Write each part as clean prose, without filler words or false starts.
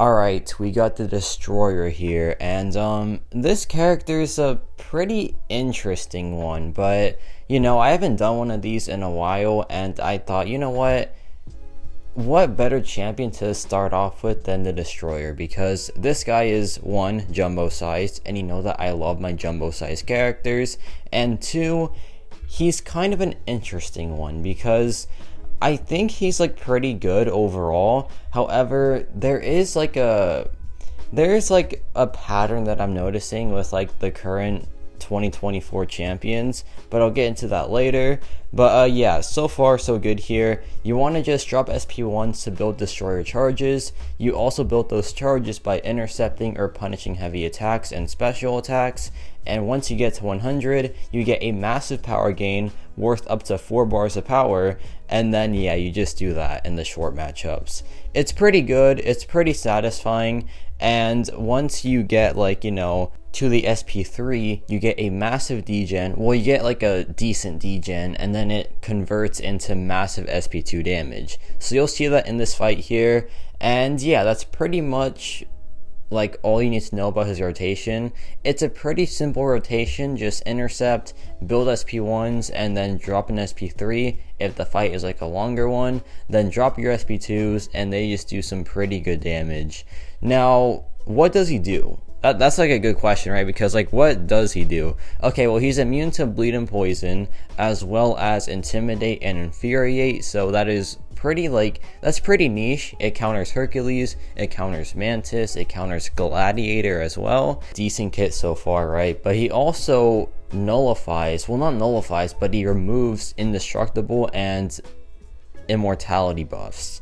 Alright, we got the Destroyer here, and this character is a pretty interesting one, but I haven't done one of these in a while, and I thought, what better champion to start off with than the Destroyer, because this guy is, one, jumbo sized, and you know that I love my jumbo sized characters, and two, he's kind of an interesting one, because I think he's like pretty good overall. However, there's like a pattern that I'm noticing with like the current 2024 champions, but I'll get into that later. But yeah, so far so good here. You want to just drop SP1s to build Destroyer charges. You also build those charges by intercepting or punishing heavy attacks and special attacks. And once you get to 100, you get a massive power gain worth up to 4 bars of power. And then yeah, you just do that in the short matchups. It's pretty good, it's pretty satisfying. And once you get to the SP3, you get a massive degen. Well, you get like a decent degen, and then it converts into massive SP2 damage. So you'll see that in this fight here. And yeah, that's pretty much like all you need to know about his rotation. It's a pretty simple rotation. Just intercept, build SP1s, and then drop an SP3 if the fight is like a longer one. Then drop your SP2s, and they just do some pretty good damage. Now, what does he do? That's like a good question, right? Because like, what does he do? Okay, well, he's immune to bleed and poison, as well as intimidate and infuriate. So that is that's pretty niche. It counters Hercules, it counters Mantis, it counters Gladiator as well. Decent kit so far, right? But he also nullifies, well, not nullifies, but he removes indestructible and immortality buffs.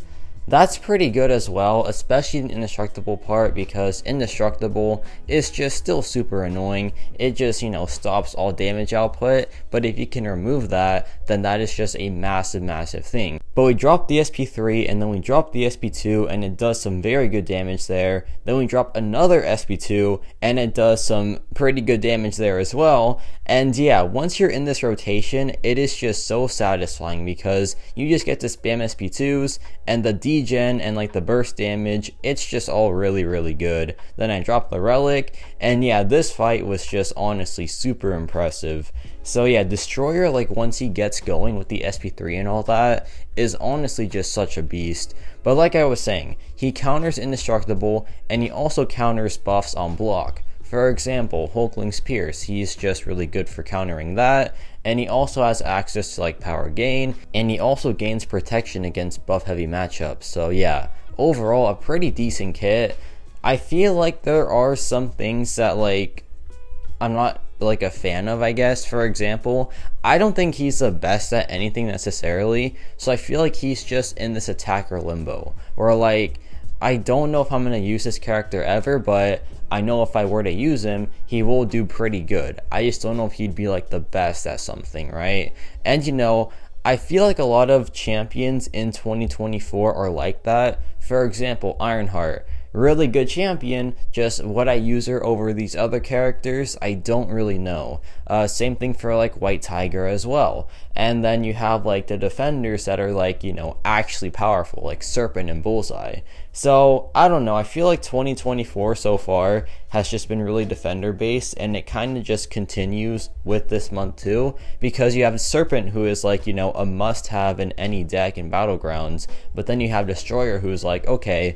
That's pretty good as well, especially the indestructible part, because indestructible is just still super annoying. It just, stops all damage output, but if you can remove that, then that is just a massive thing. But we drop the SP3, and then we drop the SP2, and it does some very good damage there. Then we drop another SP2, and it does some pretty good damage there as well. And yeah, once you're in this rotation, it is just so satisfying, because you just get to spam SP2s, and the degen and like the burst damage, it's just all really good. Then I drop the relic, and yeah, this fight was just honestly super impressive. So yeah, Destroyer, like once he gets going with the SP3 and all that, is honestly just such a beast. But like I was saying, he counters indestructible, and he also counters buffs on block. For example, Hulkling's Pierce, he's just really good for countering that, and he also has access to like power gain, and he also gains protection against buff heavy matchups. So yeah, overall a pretty decent kit. I feel like there are some things that like I'm not like a fan of, I guess. For example, I don't think he's the best at anything necessarily, so I feel like he's just in this attacker limbo, where like I don't know if I'm going to use this character ever, but I know if I were to use him, he will do pretty good. I just don't know if he'd be like the best at something, right? And I feel like a lot of champions in 2024 are like that. For example, Ironheart, really good champion, just would I use her over these other characters? I don't really know. Same thing for like White Tiger as well. And then you have like the defenders that are like, actually powerful, like Serpent and Bullseye. So I don't know, I feel like 2024 so far has just been really defender based, and it kind of just continues with this month too, because you have Serpent, who is like, a must have in any deck in battlegrounds, but then you have Destroyer, who's like, okay,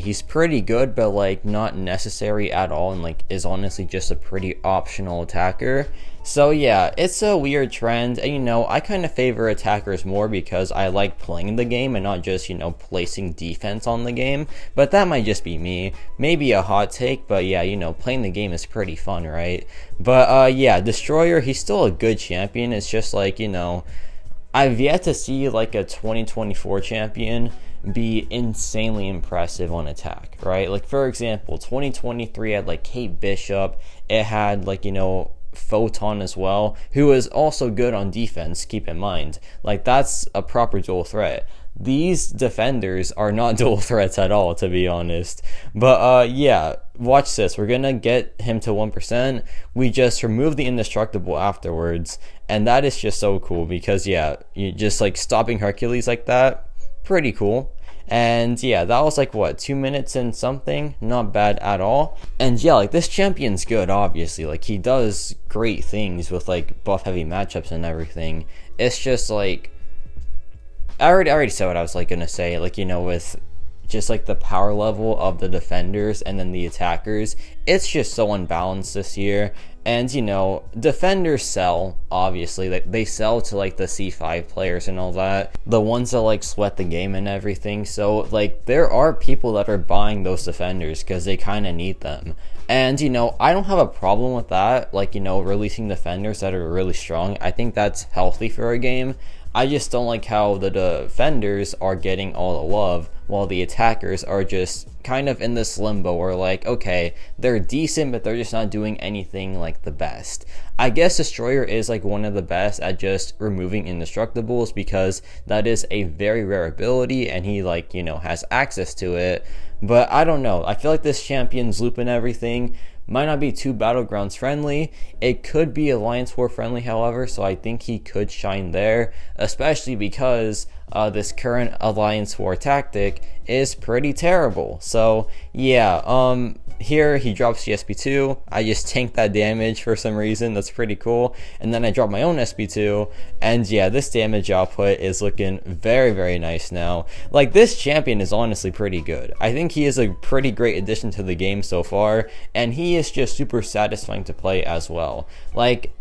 he's pretty good, but like not necessary at all, and like is honestly just a pretty optional attacker. So yeah, it's a weird trend, and I kind of favor attackers more because I like playing the game and not just, placing defense on the game. But that might just be me. Maybe a hot take, but yeah, playing the game is pretty fun, right? But yeah, Destroyer, he's still a good champion. It's just like, I've yet to see like a 2024 champion be insanely impressive on attack, right? Like for example, 2023 had like Kate Bishop, it had like, Photon as well, who is also good on defense, keep in mind. Like that's a proper dual threat. These defenders are not dual threats at all, to be honest. But yeah, watch this. We're gonna get him to 1%. We just remove the indestructible afterwards, and that is just so cool because yeah, you just like stopping Hercules like that, pretty cool. And yeah, that was like what, 2 minutes and something, not bad at all. And yeah, like this champion's good, obviously, like he does great things with like buff heavy matchups and everything. It's just like I already said what I was like gonna say, like, you know, with just like the power level of the defenders and then the attackers, it's just so unbalanced this year. And you know, defenders sell, obviously, like they sell to like the C5 players and all that, the ones that like sweat the game and everything. So like there are people that are buying those defenders because they kind of need them. And you know, I don't have a problem with that, like, you know, releasing defenders that are really strong. I think that's healthy for a game. I just don't like how the defenders are getting all the love while the attackers are just kind of in this limbo where like, okay, they're decent, but they're just not doing anything like the best. I guess Destroyer is like one of the best at just removing indestructibles because that is a very rare ability and he, like, you know, has access to it. But I don't know. I feel like this champion's loop and everything might not be too battlegrounds friendly. It could be Alliance War friendly, however, so I think he could shine there, especially because this current Alliance War tactic is pretty terrible. So yeah, here he drops the SP2. I just tank that damage for some reason. That's pretty cool. And then I drop my own SP2, and yeah, this damage output is looking very, very nice now. Like, this champion is honestly pretty good. I think he is a pretty great addition to the game so far, and he is just super satisfying to play as well. Like,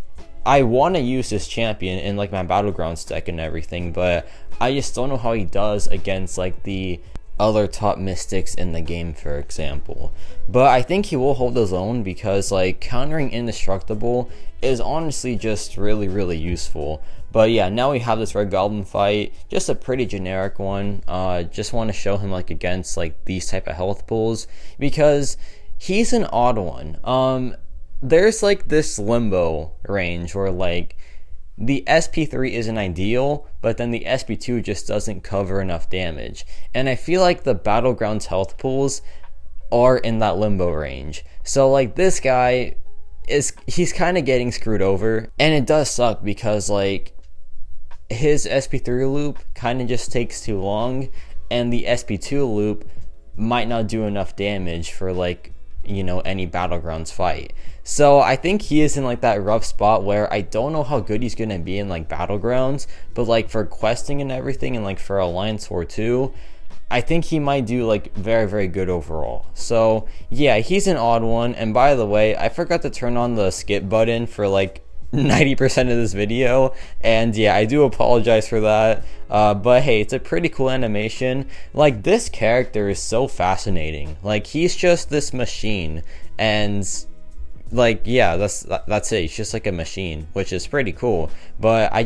I want to use this champion in like my battlegrounds deck and everything, but I just don't know how he does against like the other top mystics in the game, for example. But I think he will hold his own because like countering indestructible is honestly just really, really useful. But yeah, now we have this Red Goblin fight, just a pretty generic one. Just want to show him like against like these type of health pools because he's an odd one. There's like this Limbo range where like the SP3 isn't ideal, but then the SP2 just doesn't cover enough damage. And I feel like the battlegrounds health pools are in that Limbo range. So like this guy he's kind of getting screwed over, and it does suck because like his SP3 loop kind of just takes too long, and the SP2 loop might not do enough damage for like, you know, any battlegrounds fight. So I think he is in like that rough spot where I don't know how good he's gonna be in like battlegrounds, but like for questing and everything and like for Alliance War 2, I think he might do like very, very good overall. So yeah, he's an odd one. And by the way, I forgot to turn on the skip button for like 90% of this video, and yeah, I do apologize for that, but hey, it's a pretty cool animation. Like, this character is so fascinating. Like, he's just this machine, and like, yeah, that's it. He's just like a machine, which is pretty cool. But I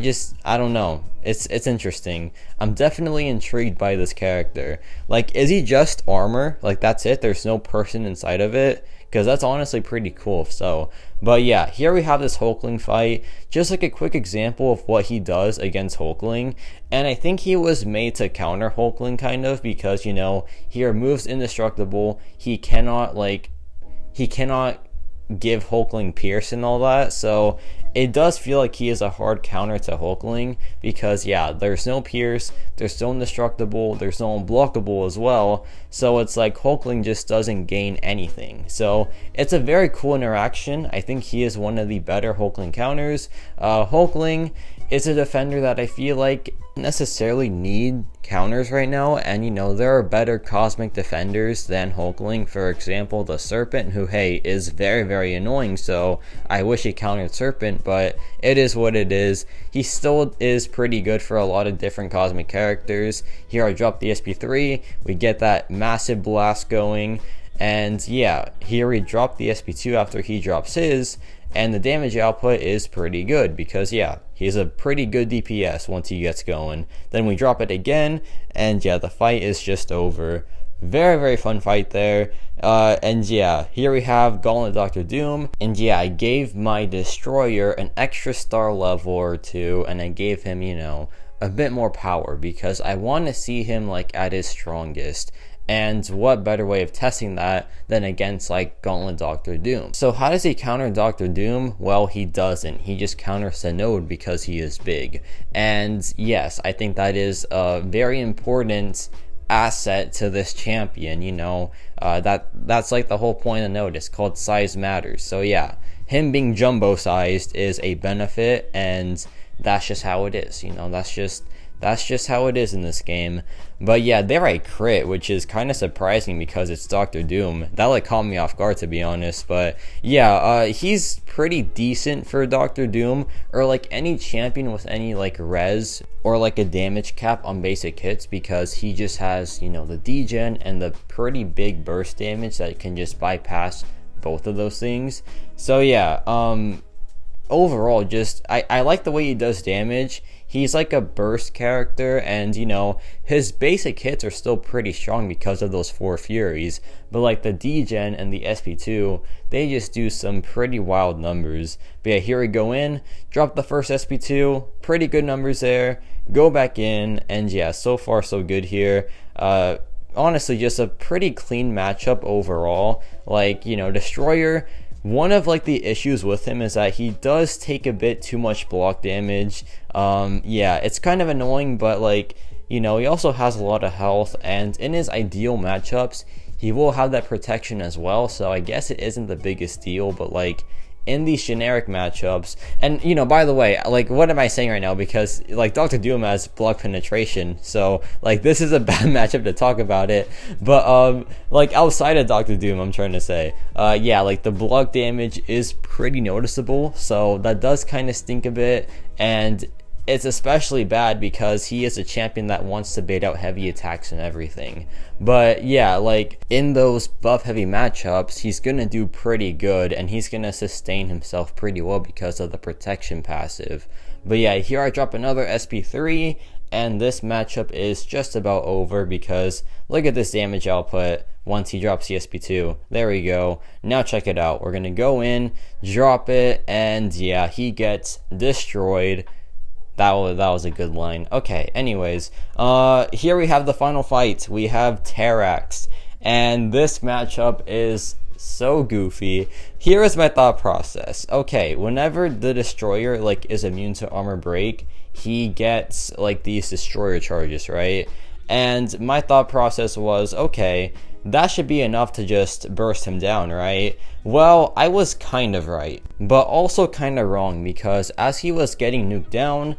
don't know, it's interesting. I'm definitely intrigued by this character. Like, is he just armor? Like, that's it? There's no person inside of it? Because that's honestly pretty cool. So, but yeah, here we have this Hulkling fight, just like a quick example of what he does against Hulkling. And I think he was made to counter Hulkling kind of, because, you know, he removes indestructible, he cannot give Hulkling pierce and all that. So it does feel like he is a hard counter to Hulkling, because yeah, there's no pierce, there's no indestructible, there's no unblockable as well. So it's like Hulkling just doesn't gain anything. So it's a very cool interaction. I think he is one of the better Hulkling counters. Hulkling is a defender that I feel like necessarily need counters right now, and you know, there are better cosmic defenders than Hulkling. For example, the Serpent, who, hey, is very, very annoying, so I wish he countered Serpent, but it is what it is. He still is pretty good for a lot of different cosmic characters. Here I drop the SP3, we get that massive blast going, and yeah, here we drop the SP2 after he drops his, and the damage output is pretty good because yeah, he's a pretty good DPS once he gets going. Then we drop it again, and yeah, the fight is just over. Very, very fun fight there. And yeah, here we have Gauntlet Dr. Doom, and yeah, I gave my Destroyer an extra star level or two, and I gave him, you know, a bit more power because I want to see him like at his strongest. And what better way of testing that than against like Gauntlet Dr. Doom? So how does he counter Dr. Doom? Well, he doesn't. He just counters the node because he is big. And yes, I think that is a very important asset to this champion, you know. That's like the whole point of notice, called size matters. So yeah, him being jumbo sized is a benefit, and that's just how it is, you know. That's just how it is in this game. But yeah, there I crit, which is kind of surprising because it's Dr. Doom. That like caught me off guard, to be honest. But yeah, he's pretty decent for Dr. Doom, or like any champion with any like res or like a damage cap on basic hits, because he just has, you know, the degen and the pretty big burst damage that can just bypass both of those things. So yeah, overall, just I like the way he does damage. He's like a burst character, and you know, his basic hits are still pretty strong because of those 4 Furies, but like the degen and the SP2, they just do some pretty wild numbers. But yeah, here we go in, drop the first SP2, pretty good numbers there, go back in, and yeah, so far so good here. Honestly, just a pretty clean matchup overall. Like, you know, Destroyer, one of like the issues with him is that he does take a bit too much block damage. Yeah, it's kind of annoying, but like, you know, he also has a lot of health, and in his ideal matchups he will have that protection as well, so I guess it isn't the biggest deal. But like in these generic matchups, and you know, by the way, like, what am I saying right now, because like Dr. Doom has block penetration, so like this is a bad matchup to talk about it. But like outside of Dr. Doom, I'm trying to say, yeah, like the block damage is pretty noticeable, so that does kind of stink a bit. And it's especially bad because he is a champion that wants to bait out heavy attacks and everything. But yeah, like in those buff heavy matchups, he's gonna do pretty good, and he's gonna sustain himself pretty well because of the protection passive. But yeah, here I drop another SP3, and this matchup is just about over, because look at this damage output once he drops the SP2. There we go. Now check it out. We're gonna go in, drop it, and yeah, he gets destroyed. That was a good line. Okay, anyways, here we have the final fight. We have Terrax, and this matchup is so goofy. Here is my thought process. Okay, whenever the Destroyer like is immune to armor break, he gets like these Destroyer charges, right? And my thought process was, okay, that should be enough to just burst him down, right? Well, I was kind of right, but also kind of wrong, because as he was getting nuked down,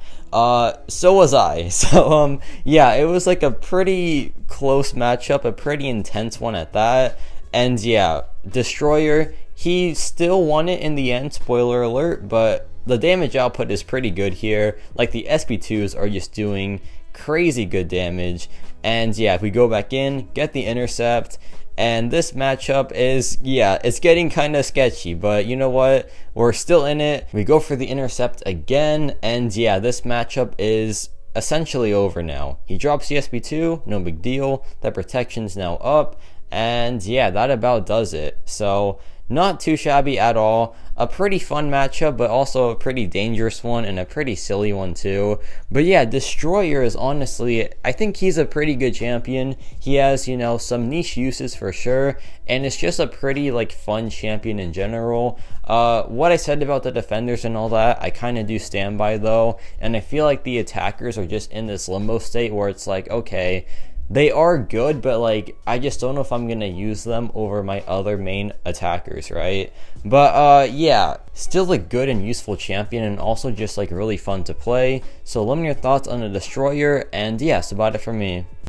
so was I. So yeah, it was like a pretty close matchup, a pretty intense one at that. And yeah, Destroyer, he still won it in the end, spoiler alert, but the damage output is pretty good here. Like the SP2s are just doing crazy good damage. And yeah, if we go back in, get the intercept, and this matchup is, yeah, it's getting kind of sketchy, but you know what, we're still in it. We go for the intercept again, and yeah, this matchup is essentially over now. He drops the SP2, no big deal, the protection's now up, and yeah, that about does it. So not too shabby at all. A pretty fun matchup, but also a pretty dangerous one, and a pretty silly one too. But yeah, Destroyer is honestly, I think he's a pretty good champion. He has, you know, some niche uses for sure, and it's just a pretty like fun champion in general. What I said about the defenders and all that, I kind of do stand by though, and I feel like the attackers are just in this limbo state where it's like, okay, they are good, but like I just don't know if I'm gonna use them over my other main attackers, right? But yeah, still a good and useful champion, and also just like really fun to play. So let me know your thoughts on the Destroyer, and yeah, that's about it for me.